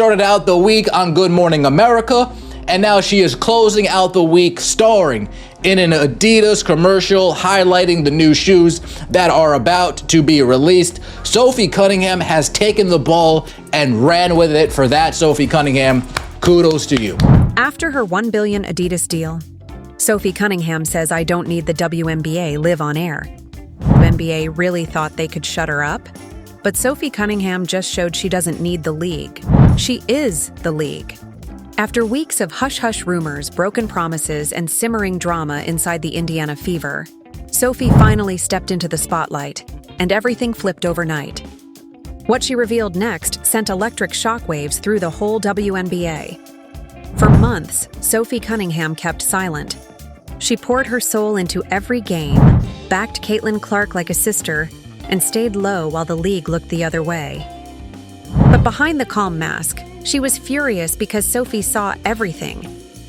started out the week on Good Morning America, and now she is closing out the week starring in an Adidas commercial highlighting the new shoes that are about to be released. Sophie Cunningham has taken the ball and ran with it. For that, Sophie Cunningham, kudos to you. After her $1 billion Adidas deal, Sophie Cunningham says, "I don't need the WNBA live on air." WNBA really thought they could shut her up, but Sophie Cunningham just showed she doesn't need the league. She is the league. After weeks of hush-hush rumors, broken promises, and simmering drama inside the Indiana Fever, Sophie finally stepped into the spotlight, and everything flipped overnight. What she revealed next sent electric shockwaves through the whole WNBA. For months, Sophie Cunningham kept silent. She poured her soul into every game, backed Caitlin Clark like a sister, and stayed low while the league looked the other way. But behind the calm mask, she was furious because Sophie saw everything.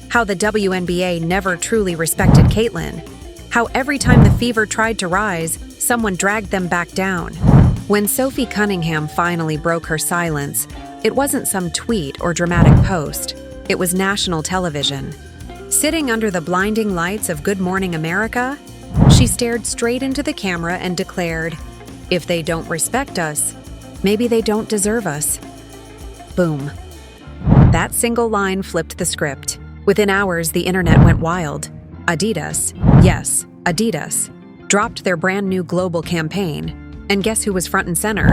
How the WNBA never truly respected Caitlin. How every time the Fever tried to rise, someone dragged them back down. When Sophie Cunningham finally broke her silence, it wasn't some tweet or dramatic post. It was national television. Sitting under the blinding lights of Good Morning America, she stared straight into the camera and declared, "If they don't respect us, maybe they don't deserve us." Boom. That single line flipped the script. Within hours, the internet went wild. Adidas, yes, Adidas, dropped their brand new global campaign. And guess who was front and center?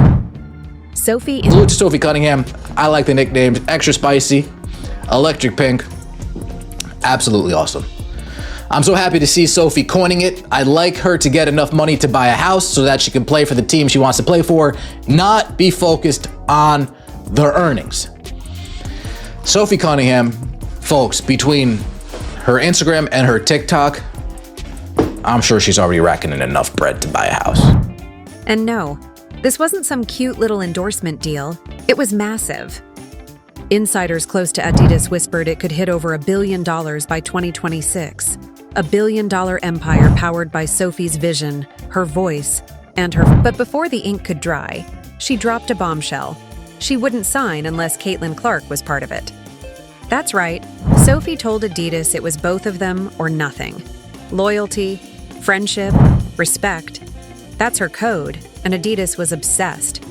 Sophie. Salute to Sophie Cunningham. I like the nicknames. Extra spicy, electric pink. Absolutely awesome. I'm so happy to see Sophie coining it. I'd like her to get enough money to buy a house so that she can play for the team she wants to play for, not be focused on the earnings. Sophie Cunningham, folks, between her Instagram and her TikTok, I'm sure she's already racking in enough bread to buy a house. And no, this wasn't some cute little endorsement deal. It was massive. Insiders close to Adidas whispered it could hit over $1 billion by 2026. $1 billion empire powered by Sophie's vision, her voice, and her... But before the ink could dry, she dropped a bombshell. She wouldn't sign unless Caitlin Clark was part of it. That's right, Sophie told Adidas it was both of them or nothing. Loyalty, friendship, respect. That's her code, and Adidas was obsessed.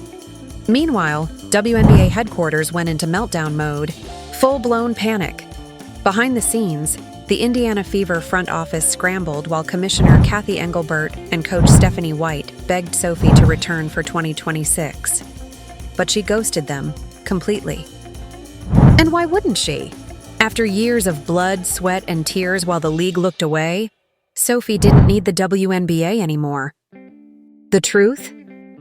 Meanwhile, WNBA headquarters went into meltdown mode, full-blown panic. Behind the scenes, the Indiana Fever front office scrambled while Commissioner Kathy Engelbert and Coach Stephanie White begged Sophie to return for 2026. But she ghosted them completely. And why wouldn't she? After years of blood, sweat, and tears while the league looked away, Sophie didn't need the WNBA anymore. The truth?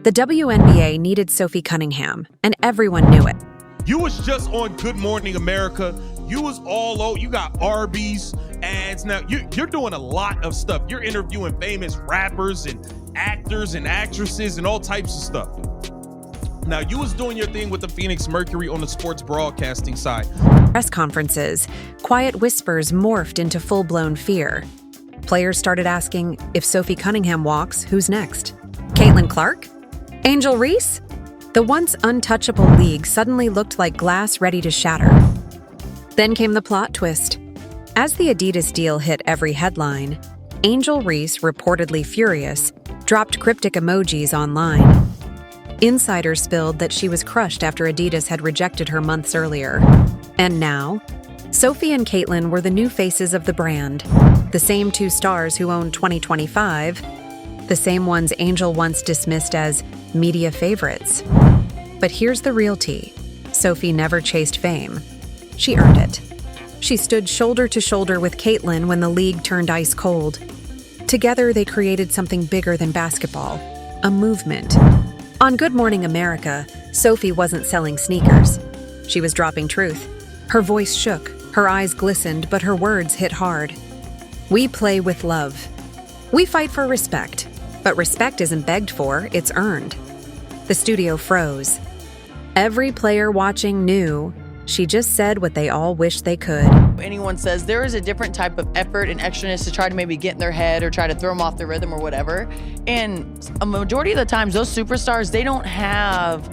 The WNBA needed Sophie Cunningham, and everyone knew it. You was just on Good Morning America. You was all over. You got Arby's ads. Now, you're doing a lot of stuff. You're interviewing famous rappers and actors and actresses and all types of stuff. Now, you was doing your thing with the Phoenix Mercury on the sports broadcasting side. Press conferences, quiet whispers morphed into full-blown fear. Players started asking, if Sophie Cunningham walks, who's next? Caitlin Clark? Angel Reese? The once untouchable league suddenly looked like glass ready to shatter. Then came the plot twist. As the Adidas deal hit every headline, Angel Reese, reportedly furious, dropped cryptic emojis online. Insiders spilled that she was crushed after Adidas had rejected her months earlier. And now, Sophie and Caitlin were the new faces of the brand, the same two stars who owned 2025, the same ones Angel once dismissed as media favorites. But here's the real tea. Sophie never chased fame. She earned it. She stood shoulder to shoulder with Caitlin when the league turned ice cold. Together, they created something bigger than basketball, a movement. On Good Morning America, Sophie wasn't selling sneakers. She was dropping truth. Her voice shook, her eyes glistened, but her words hit hard. We play with love. We fight for respect, but respect isn't begged for, it's earned. The studio froze. Every player watching knew she just said what they all wish they could. Anyone says there is a different type of effort and extraness to try to maybe get in their head or try to throw them off the rhythm or whatever. And a majority of the times, those superstars, they don't have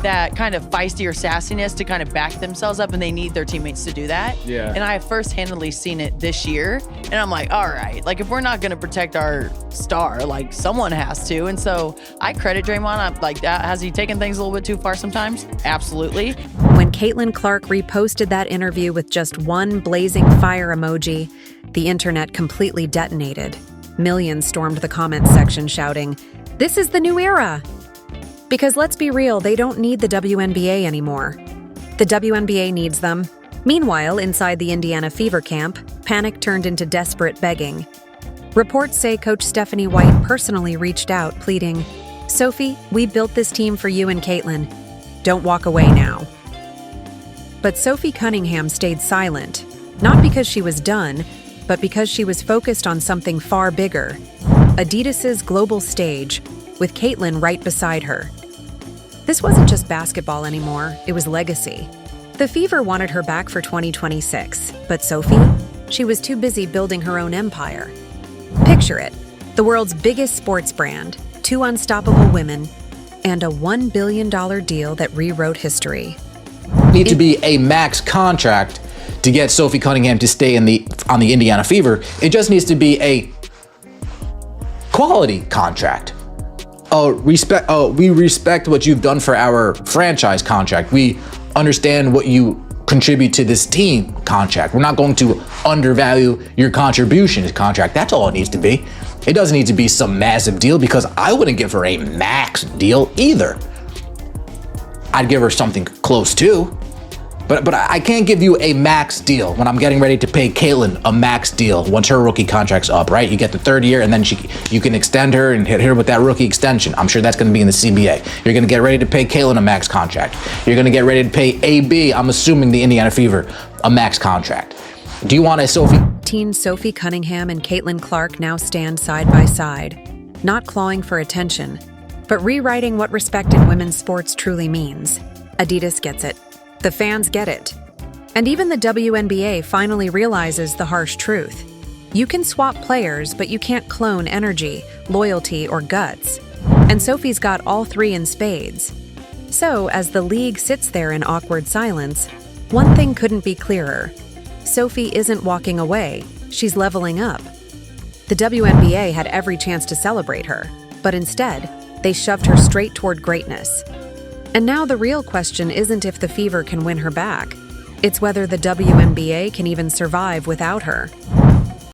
that kind of feisty or sassiness to kind of back themselves up, and they need their teammates to do that. Yeah. And I have first-handedly seen it this year, and I'm like, all right, like if we're not going to protect our star, like someone has to. And so I credit Draymond. I'm like, has he taken things a little bit too far sometimes? Absolutely. When Caitlin Clark reposted that interview with just one blazing fire emoji, the internet completely detonated. Millions stormed the comments section shouting, "This is the new era!" Because let's be real, they don't need the WNBA anymore. The WNBA needs them. Meanwhile, inside the Indiana Fever camp, panic turned into desperate begging. Reports say Coach Stephanie White personally reached out, pleading, "Sophie, we built this team for you and Caitlin. Don't walk away now." But Sophie Cunningham stayed silent, not because she was done, but because she was focused on something far bigger, Adidas's global stage, with Caitlin right beside her. This wasn't just basketball anymore, it was legacy. The Fever wanted her back for 2026, but Sophie? She was too busy building her own empire. Picture it, the world's biggest sports brand, 2 unstoppable women, and a $1 billion deal that rewrote history. Need to be a max contract to get Sophie Cunningham to stay on the Indiana Fever. It just needs to be a quality contract. We respect what you've done for our franchise contract. We understand what you contribute to this team contract. We're not going to undervalue your contribution to contract. That's all it needs to be. It doesn't need to be some massive deal, because I wouldn't give her a max deal either. I'd give her something close to. But I can't give you a max deal when I'm getting ready to pay Caitlin a max deal once her rookie contract's up, right? You get the 3rd year, and then you can extend her and hit her with that rookie extension. I'm sure that's going to be in the CBA. You're going to get ready to pay Caitlin a max contract. You're going to get ready to pay AB, I'm assuming the Indiana Fever, a max contract. Do you want a Sophie? Teen Sophie Cunningham and Caitlin Clark now stand side by side, not clawing for attention, but rewriting what respect in women's sports truly means. Adidas gets it. The fans get it. And even the WNBA finally realizes the harsh truth. You can swap players, but you can't clone energy, loyalty, or guts. And Sophie's got all 3 in spades. So, as the league sits there in awkward silence, one thing couldn't be clearer. Sophie isn't walking away, she's leveling up. The WNBA had every chance to celebrate her, but instead, they shoved her straight toward greatness. And now the real question isn't if the Fever can win her back. It's whether the WNBA can even survive without her.